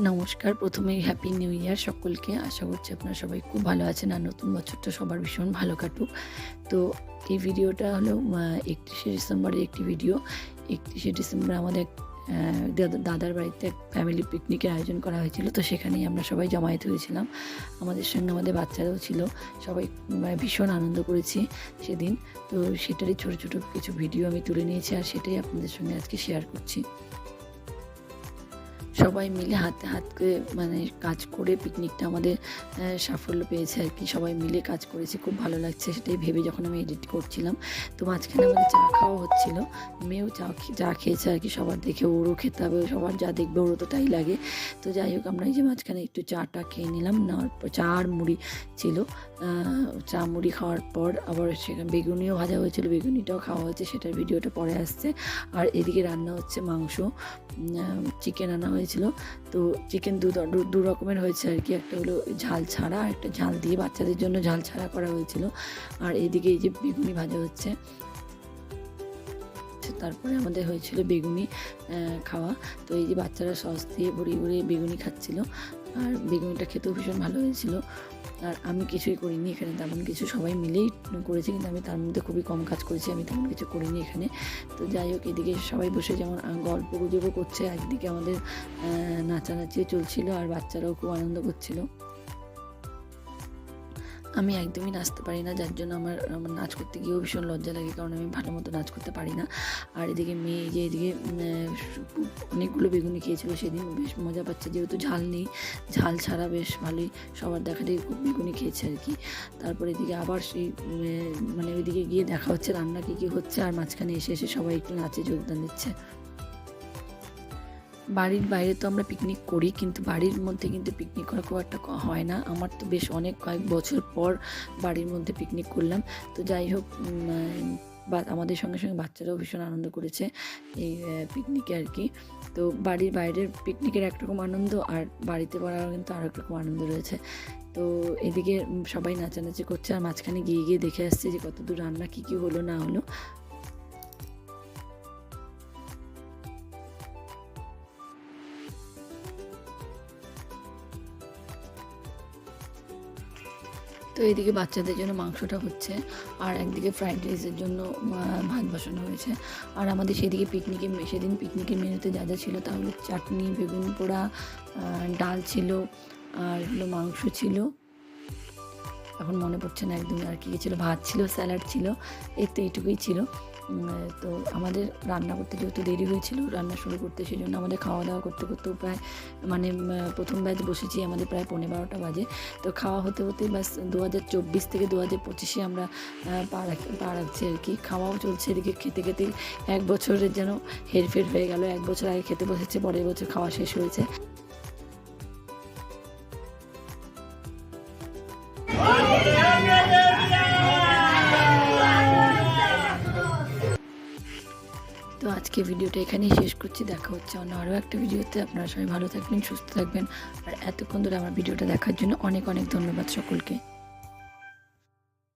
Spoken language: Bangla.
নমস্কার। প্রথমেই হ্যাপি নিউ ইয়ার সকলকে। আশা করছি আপনারা সবাই খুব ভালো আছেন আর নতুন বছরটা সবার ভীষণ ভালো কাটুক। তো এই ভিডিওটা হলো 31শে ডিসেম্বরের একটি ভিডিও। 31শে ডিসেম্বর আমাদের দাদার বাড়িতে এক ফ্যামিলি পিকনিকের আয়োজন করা হয়েছিল। তো সেখানেই আমরা সবাই জমায়েত হয়েছিলাম। আমাদের সঙ্গে আমাদের বাচ্চারাও ছিল। সবাই ভীষণ আনন্দ করেছি সেদিন। তো সেটারই ছোট, ছোট কিছু ভিডিও আমি তুলে নিয়েছি আর সেটাই আপনাদের সঙ্গে আজকে শেয়ার করছি। সবাই মিলে হাতে হাত করে কাজ করে পিকনিকটা আমাদের সাফল্য পেয়েছে আর কি। সবাই মিলে কাজ করেছি, খুব ভালো লাগছে সেটাই ভেবে যখন আমি এডিট করছিলাম। তো মাঝখানে আমাদের চা খাওয়া হচ্ছিলো। মেয়েও চা খেয়েছে আর কি। সবার দেখে ওরও খেতে হবে, সবার যা দেখবে ওরও তো তাই লাগে। তো যাই হোক, আমরা এই যে মাঝখানে একটু চাটা খেয়ে নিলাম। নেওয়ার পর চা আর মুড়ি ছিল। চা মুড়ি খাওয়ার পর আবার সেখানে বেগুনিও ভাজা হয়েছিল, বেগুনিটাও খাওয়া হয়েছে, সেটার ভিডিওটা পরে আসছে। আর এদিকে রান্না হচ্ছে মাংস, চিকেন আনা হয়েছিল। তো চিকেন দু রকমের হয়েছে আর কি। একটা হলো ঝাল ছাড়া আর একটা ঝাল দিয়ে, বাচ্চাদের জন্য ঝাল ছাড়া করা হয়েছিল। আর এদিকে এই যে বেগুনি ভাজা হচ্ছে। তারপরে আমাদের হয়েছিল বেগুনি খাওয়া। তো এই যে বাচ্চারা সস দিয়ে ভরিয়ে ভরিয়ে বেগুনি খাচ্ছিল। আর বেগুনিটা খেতেও ভীষণ ভালো হয়েছিল। আর আমি কিছুই করিনি এখানে, তেমন কিছু সবাই মিলেই করেছি, কিন্তু আমি তার মধ্যে খুবই কম কাজ করেছি, আমি তেমন কিছু করিনি এখানে। তো যাই হোক, এদিকে সবাই বসে যেমন গল্প গুজবও করছে, একদিকে আমাদের নাচানাচিও চলছিল আর বাচ্চারাও খুব আনন্দ করছিল। আমি একদমই নাচতে পারি না, যার জন্য আমার নাচ করতে গিয়েও ভীষণ লজ্জা লাগে, কারণ আমি ভালো মতো নাচ করতে পারি না। আর এদিকে মেয়ে যে এদিকে অনেকগুলো বেগুনি খেয়েছিল সেদিন, বেশ মজা পাচ্ছে, যেহেতু ঝাল নেই, ঝাল ছাড়া বেশ ভালোই সবার দেখাতে খুব বেগুনি খেয়েছে আর কি। তারপরে এদিকে আবার সেই ওইদিকে গিয়ে দেখা হচ্ছে রান্না কী হচ্ছে, আর মাঝখানে এসে এসে সবাই একটু নাচে যোগদান দিচ্ছে। বাড়ির বাইরে তো আমরা পিকনিক করি, কিন্তু বাড়ির মধ্যে কিন্তু পিকনিক করা খুব একটা হয় না। আমার তো বেশ কয়েক বছর পর বাড়ির মধ্যে পিকনিক করলাম। তো যাই হোক, বা আমাদের সঙ্গে সঙ্গে বাচ্চারাও ভীষণ আনন্দ করেছে এই পিকনিকে আর কি। তো বাড়ির বাইরের পিকনিকের একরকম আনন্দ, আর বাড়িতে করার কিন্তু আরেক রকম আনন্দ রয়েছে। তো এদিকে সবাই নাচানাচি করছে, আর মাঝখানে গিয়ে গিয়ে দেখে আসছে যে কতদূর রান্না কী হলো না হলো। তো এদিকে বাচ্চাদের জন্য মাংসটা হচ্ছে, আর একদিকে ফ্রাইড রাইসের জন্য ভাত বসানো হয়েছে। আর আমাদের সেদিন পিকনিকের মেনুতে যা যা ছিল তা হলো চাটনি, বেগুন পোড়া, ডাল ছিল, আর হলো মাংস ছিল, এখন মনে পড়ছে না একদমই আর কী ছিল, ভাত ছিল, স্যালাড ছিল, এইটুকুই ছিল। তো আমাদের রান্না করতে যেহেতু দেরি হয়েছিল রান্না শুরু করতে, সেই জন্য আমাদের খাওয়া দাওয়া করতে করতেও প্রায় প্রথম ব্যাচ বসেছি আমাদের প্রায় 11:30 বাজে। তো খাওয়া হতে হতেই বাস 2024 থেকে 2025-এ আমরা পা রাখছি আর কি। খাওয়াও চলছে এদিকে, খেতে খেতেই 1 বছরের যেন হেরফের হয়ে গেল। 1 বছর আগে খেতে বসেছে, পরের বছর খাওয়া শেষ হয়েছে। তো আজকে ভিডিওটা এখানেই শেষ করছি। দেখা হচ্ছে অন্য আরও একটা ভিডিওতে। আপনারা সবাই ভালো থাকবেন, সুস্থ থাকবেন। আর এতক্ষণ ধরে আমার ভিডিওটা দেখার জন্য অনেক অনেক ধন্যবাদ সকলকে।